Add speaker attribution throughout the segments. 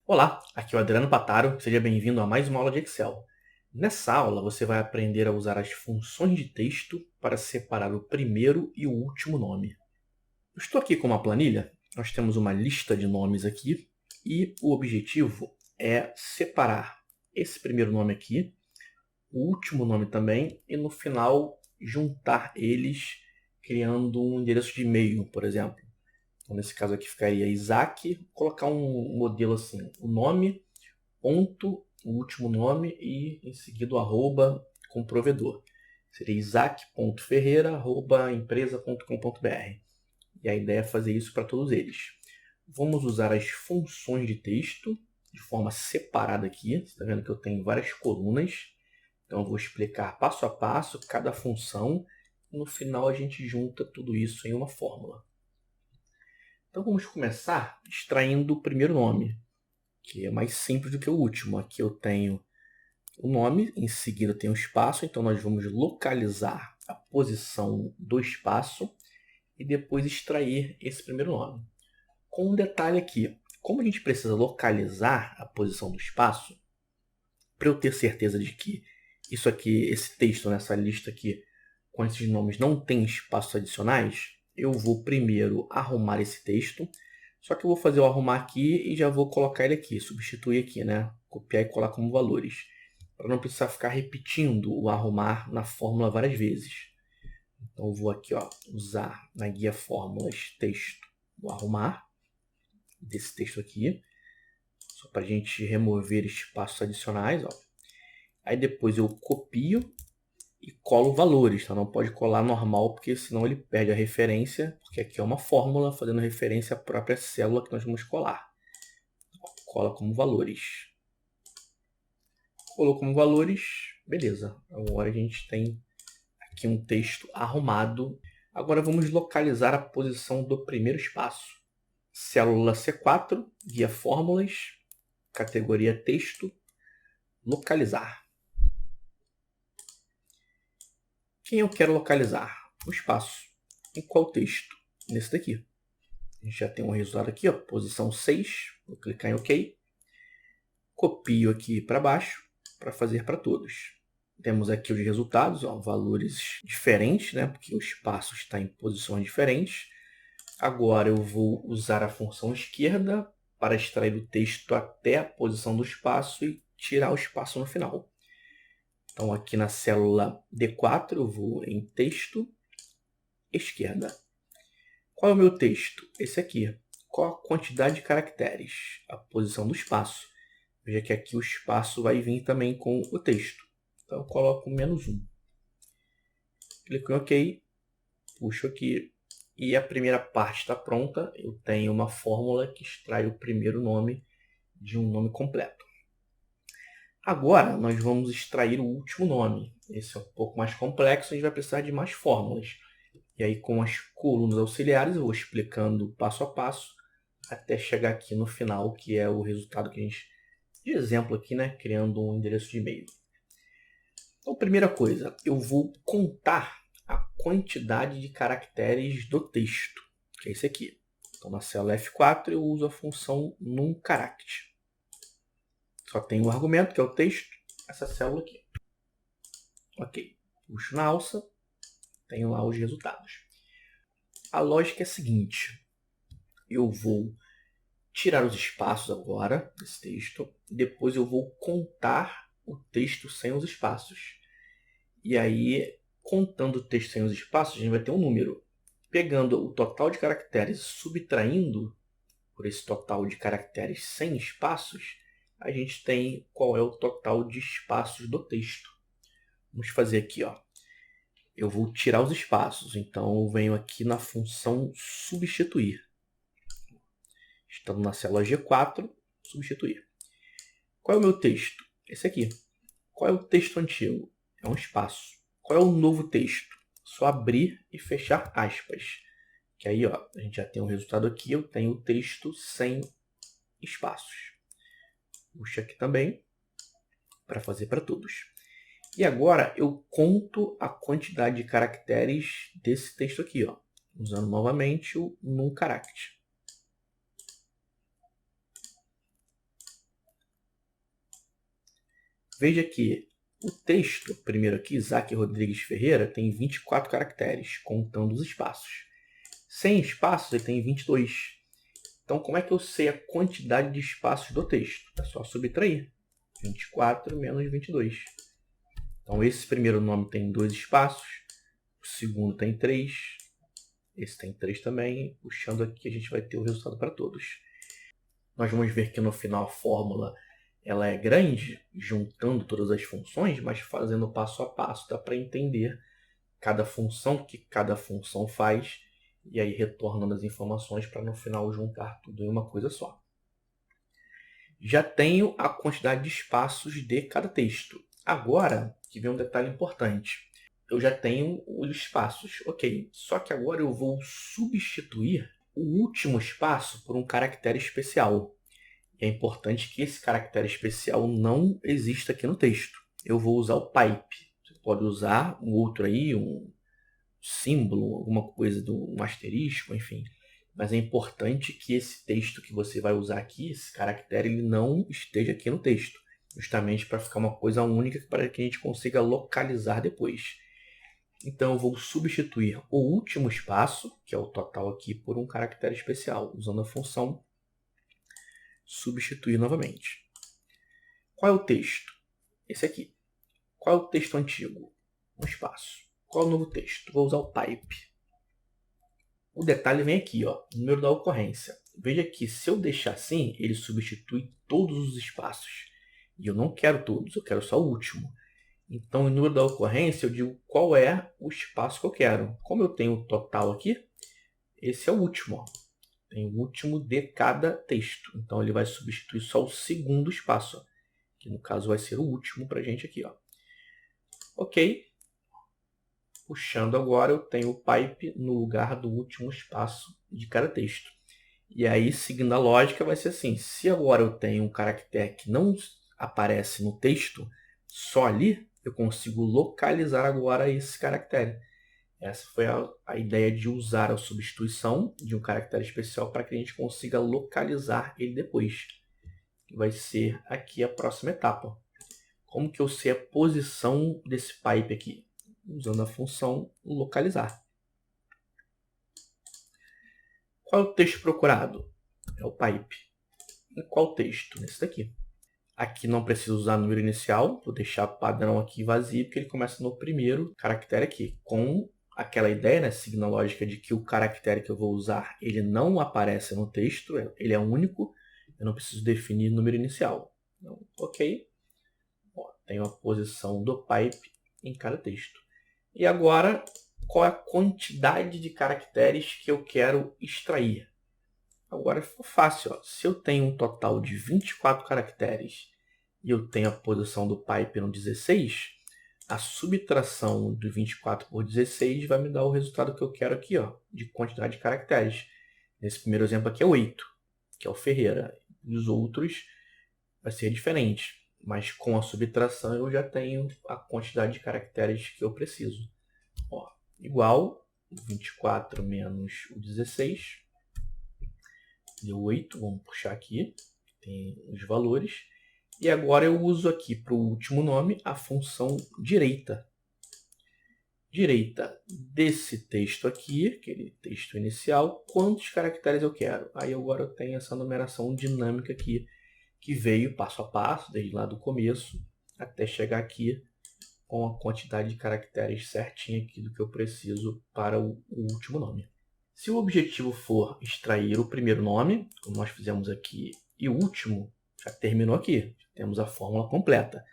Speaker 1: Olá, aqui é o Adriano Pataro, seja bem-vindo a mais uma aula de Excel. Nessa aula você vai aprender a usar as funções de texto para separar o primeiro e o último nome. Eu estou aqui com uma planilha, nós temos uma lista de nomes aqui e o objetivo é separar esse primeiro nome aqui, o último nome também e no final juntar eles criando um endereço de e-mail, por exemplo. Então, nesse caso aqui ficaria Isaac, colocar um modelo assim, o nome, ponto, o último nome e em seguida o arroba com o provedor. Seria isaac.ferreira@empresa.com.br. E a ideia é fazer isso para todos eles. Vamos usar as funções de texto de forma separada aqui. Você está vendo que eu tenho várias colunas. Então eu vou explicar passo a passo cada função. E no final a gente junta tudo isso em uma fórmula. Então vamos começar extraindo o primeiro nome, que é mais simples do que o último. Aqui eu tenho o nome, em seguida tem o espaço, então nós vamos localizar a posição do espaço e depois extrair esse primeiro nome. Com um detalhe aqui, como a gente precisa localizar a posição do espaço, para eu ter certeza de que isso aqui, esse texto nessa lista aqui, com esses nomes não tem espaços adicionais, eu vou primeiro arrumar esse texto, só que eu vou fazer o arrumar aqui e já vou colocar ele aqui, substituir aqui, né? Copiar e colar como valores, para não precisar ficar repetindo o arrumar na fórmula várias vezes. Então eu vou aqui, ó, usar na guia fórmulas texto o arrumar desse texto aqui, só para a gente remover espaços adicionais, ó. Aí depois eu copio e colo valores, tá? Não pode colar normal, porque senão ele perde a referência, porque aqui é uma fórmula fazendo referência à própria célula que nós vamos colar. Cola como valores. Colou como valores, beleza. Agora a gente tem aqui um texto arrumado. Agora vamos localizar a posição do primeiro espaço. Célula C4, guia fórmulas, categoria texto, localizar. Quem eu quero localizar? O espaço. Em qual texto? Nesse daqui. A gente já tem um resultado aqui, ó, posição 6. Vou clicar em OK. Copio aqui para baixo para fazer para todos. Temos aqui os resultados, ó, valores diferentes, né, porque o espaço está em posições diferentes. Agora eu vou usar a função esquerda para extrair o texto até a posição do espaço e tirar o espaço no final. Então aqui na célula D4 eu vou em texto, esquerda. Qual é o meu texto? Esse aqui. Qual a quantidade de caracteres? A posição do espaço. Veja que aqui o espaço vai vir também com o texto. Então eu coloco -1. Clico em OK, puxo aqui e a primeira parte está pronta. Eu tenho uma fórmula que extrai o primeiro nome de um nome completo. Agora nós vamos extrair o último nome. Esse é um pouco mais complexo, a gente vai precisar de mais fórmulas. E aí com as colunas auxiliares eu vou explicando passo a passo até chegar aqui no final, que é o resultado que a gente, de exemplo aqui, né, criando um endereço de e-mail. Então, primeira coisa, eu vou contar a quantidade de caracteres do texto, que é esse aqui. Então, na célula F4 eu uso a função numCharact. Só tem um argumento, que é o texto, essa célula aqui. Ok, puxo na alça, tenho lá os resultados. A lógica é a seguinte, eu vou tirar os espaços agora desse texto, depois eu vou contar o texto sem os espaços. E aí, contando o texto sem os espaços, a gente vai ter um número. Pegando o total de caracteres e subtraindo por esse total de caracteres sem espaços, a gente tem qual é o total de espaços do texto. Vamos fazer aqui, ó. Eu vou tirar os espaços, então eu venho aqui na função substituir. Estando na célula G4, substituir. Qual é o meu texto? Esse aqui. Qual é o texto antigo? É um espaço. Qual é o novo texto? Só abrir e fechar aspas. Que aí, ó, a gente já tem um resultado aqui. Eu tenho o texto sem espaços. Puxa aqui também para fazer para todos. E agora eu conto a quantidade de caracteres desse texto aqui, ó, usando novamente o numCharact. Veja que o texto, primeiro aqui, Isaac Rodrigues Ferreira, tem 24 caracteres, contando os espaços. Sem espaços, ele tem 22. Então, como é que eu sei a quantidade de espaços do texto? É só subtrair. 24 menos 22. Então, esse primeiro nome tem 2 espaços, o segundo tem 3, esse tem 3 também. Puxando aqui, a gente vai ter o resultado para todos. Nós vamos ver que no final a fórmula ela é grande, juntando todas as funções, mas fazendo passo a passo. Dá para entender cada função, o que cada função faz, e aí retornando as informações para no final juntar tudo em uma coisa só. Já tenho a quantidade de espaços de cada texto. Agora, que vem um detalhe importante. Eu já tenho os espaços, ok. Só que agora eu vou substituir o último espaço por um caractere especial. É importante que esse caractere especial não exista aqui no texto. Eu vou usar o pipe. Você pode usar um outro aí, um símbolo, alguma coisa, um asterisco, enfim. Mas é importante que esse texto que você vai usar aqui, esse caractere, ele não esteja aqui no texto. Justamente para ficar uma coisa única para que a gente consiga localizar depois. Então eu vou substituir o último espaço, que é o total aqui, por um caractere especial, usando a função substituir novamente. Qual é o texto? Esse aqui. Qual é o texto antigo? Um espaço. Qual é o novo texto? Vou usar o pipe. O detalhe vem aqui, ó, número da ocorrência. Veja que se eu deixar assim, ele substitui todos os espaços. E eu não quero todos, eu quero só o último. Então, no número da ocorrência, eu digo qual é o espaço que eu quero. Como eu tenho o total aqui, esse é o último. Ó. Tem o último de cada texto. Então, ele vai substituir só o segundo espaço, ó, que no caso vai ser o último para a gente aqui. Ó. Ok. Puxando agora, eu tenho o pipe no lugar do último espaço de cada texto. E aí, seguindo a lógica, vai ser assim. Se agora eu tenho um caractere que não aparece no texto, só ali, eu consigo localizar agora esse caractere. Essa foi a ideia de usar a substituição de um caractere especial para que a gente consiga localizar ele depois. Que vai ser aqui a próxima etapa. Como que eu sei a posição desse pipe aqui? Usando a função localizar. Qual é o texto procurado? É o pipe. E qual texto? Nesse daqui. Aqui não preciso usar número inicial, vou deixar padrão aqui vazio, porque ele começa no primeiro caractere aqui, com aquela ideia, né, seguindo a lógica de que o caractere que eu vou usar, ele não aparece no texto, ele é único, eu não preciso definir número inicial. Então, ok. Ó, tenho a posição do pipe em cada texto. E agora, qual é a quantidade de caracteres que eu quero extrair? Agora ficou fácil. Ó. Se eu tenho um total de 24 caracteres e eu tenho a posição do pipe no 16, a subtração de 24 por 16 vai me dar o resultado que eu quero aqui, ó, de quantidade de caracteres. Nesse primeiro exemplo aqui é 8, que é o Ferreira. E os outros vai ser diferente. Mas com a subtração eu já tenho a quantidade de caracteres que eu preciso. Ó, igual 24 menos o 16 deu 8, vamos puxar aqui, tem os valores. E agora eu uso aqui para o último nome a função direita. Direita desse texto aqui, aquele texto inicial, quantos caracteres eu quero? Aí agora eu tenho essa numeração dinâmica aqui, que veio passo a passo, desde lá do começo, até chegar aqui com a quantidade de caracteres certinha aqui do que eu preciso para o último nome. Se o objetivo for extrair o primeiro nome, como nós fizemos aqui, e o último, já terminou aqui. Temos a fórmula completa.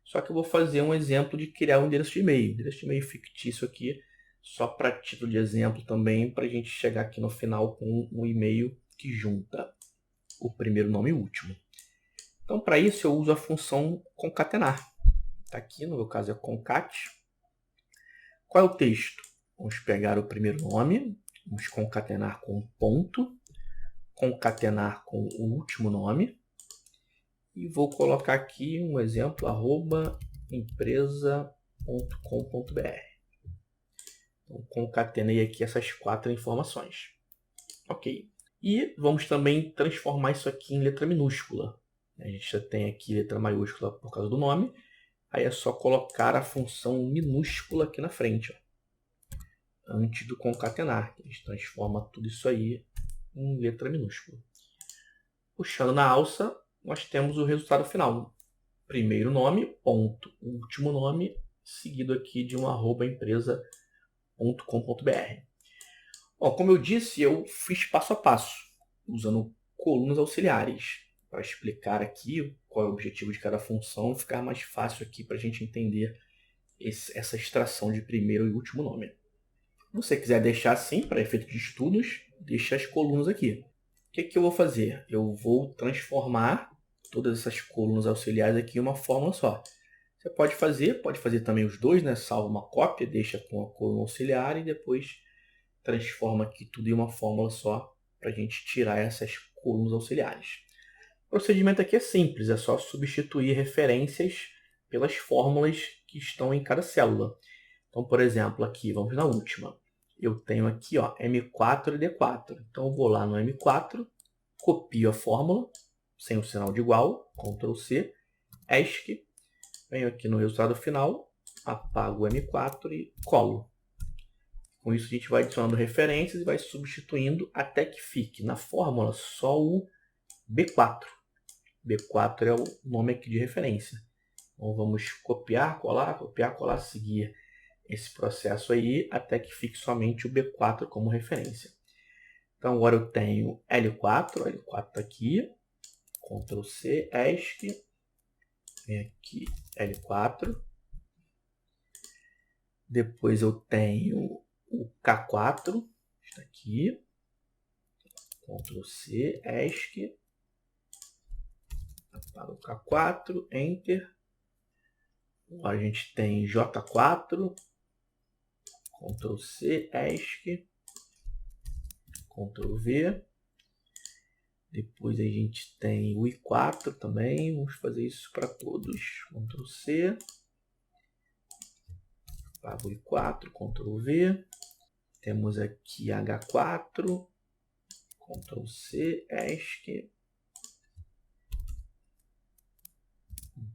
Speaker 1: Só que eu vou fazer um exemplo de criar um endereço de e-mail. Endereço de e-mail fictício aqui, só para título de exemplo também, para a gente chegar aqui no final com um e-mail que junta o primeiro nome e o último. Então, para isso, eu uso a função concatenar. Está aqui, no meu caso é concat. Qual é o texto? Vamos pegar o primeiro nome, vamos concatenar com um ponto, concatenar com o último nome, e vou colocar aqui um exemplo, @empresa.com.br. Então, concatenei aqui essas 4 informações. Ok. E vamos também transformar isso aqui em letra minúscula. A gente já tem aqui letra maiúscula por causa do nome, aí é só colocar a função minúscula aqui na frente, ó, antes do concatenar. A gente transforma tudo isso aí em letra minúscula. Puxando na alça, nós temos o resultado final. Primeiro nome, ponto, último nome, seguido aqui de um @empresa.com.br. Bom, como eu disse, eu fiz passo a passo, usando colunas auxiliares, para explicar aqui qual é o objetivo de cada função e ficar mais fácil aqui para a gente entender essa extração de primeiro e último nome. Se você quiser deixar assim, para efeito de estudos, deixa as colunas aqui. O que eu vou fazer? Eu vou transformar todas essas colunas auxiliares aqui em uma fórmula só. Você pode fazer também os dois, né? Salva uma cópia, deixa com a coluna auxiliar e depois transforma aqui tudo em uma fórmula só para a gente tirar essas colunas auxiliares. O procedimento aqui é simples, é só substituir referências pelas fórmulas que estão em cada célula. Então, por exemplo, aqui, vamos na última. Eu tenho aqui ó, M4 e D4. Então, eu vou lá no M4, copio a fórmula, sem o sinal de igual, Ctrl C, ESC, venho aqui no resultado final, apago o M4 e colo. Com isso, a gente vai adicionando referências e vai substituindo até que fique na fórmula só o B4. B4 é o nome aqui de referência. Então, vamos copiar, colar, seguir esse processo aí até que fique somente o B4 como referência. Então, agora eu tenho L4, L4 está aqui, Ctrl C, ESC, vem aqui L4. Depois eu tenho o K4, está aqui, Ctrl C, ESC, apaga o K4, Enter. Agora a gente tem J4, Ctrl C, ESC, Ctrl V. Depois a gente tem o I4 também, vamos fazer isso para todos. Ctrl C, apaga o I4, Ctrl V. Temos aqui H4, Ctrl C, ESC,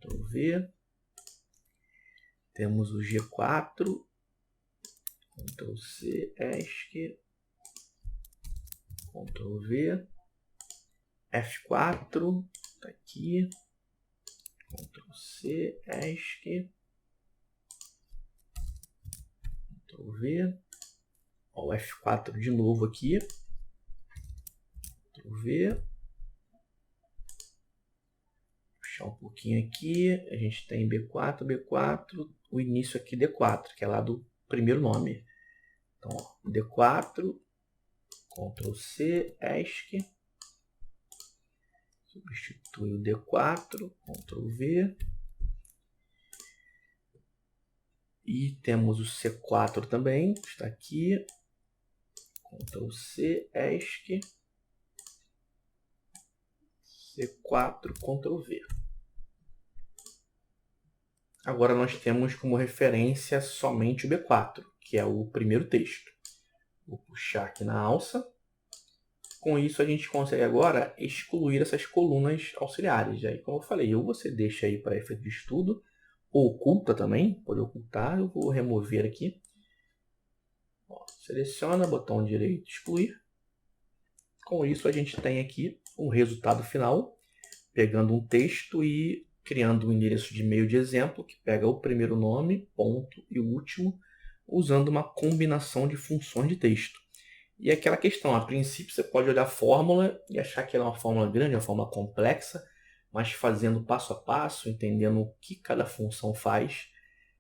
Speaker 1: Ctrl V. Temos o G4, Ctrl C, ESC, Ctrl V. F4, está aqui, Ctrl C, ESC, Ctrl V. Ó, o F4 de novo aqui, Ctrl V. Puxar um pouquinho aqui, a gente tem B4, B4, o início aqui D4, que é lá do primeiro nome. Então, ó, D4, Ctrl C, ESC, substitui o D4, Ctrl V. E temos o C4 também, está aqui, Ctrl C, ESC, C4, Ctrl V. Agora nós temos como referência somente o B4, que é o primeiro texto. Vou puxar aqui na alça. Com isso a gente consegue agora excluir essas colunas auxiliares. Aí, como eu falei, ou você deixa aí para efeito de estudo, ou oculta também, pode ocultar. Eu vou remover aqui. Ó, seleciona, botão direito, excluir. Com isso a gente tem aqui um resultado final, pegando um texto e criando um endereço de e-mail de exemplo, que pega o primeiro nome, ponto, e o último, usando uma combinação de funções de texto. E é aquela questão, a princípio você pode olhar a fórmula e achar que ela é uma fórmula grande, uma fórmula complexa, mas fazendo passo a passo, entendendo o que cada função faz,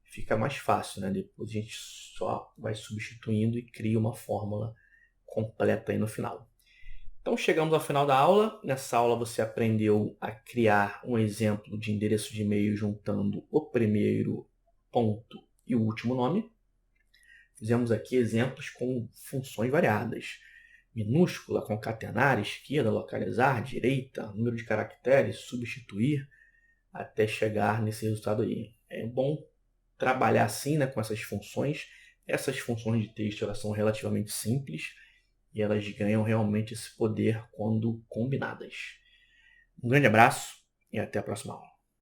Speaker 1: fica mais fácil, né? Depois a gente só vai substituindo e cria uma fórmula completa aí no final. Então chegamos ao final da aula. Nessa aula você aprendeu a criar um exemplo de endereço de e-mail juntando o primeiro ponto e o último nome. Fizemos aqui exemplos com funções variadas. Minúscula, concatenar, esquerda, localizar, direita, número de caracteres, substituir, até chegar nesse resultado aí. É bom trabalhar assim, né, com essas funções. Essas funções de texto elas são relativamente simples e elas ganham realmente esse poder quando combinadas. Um grande abraço e até a próxima aula.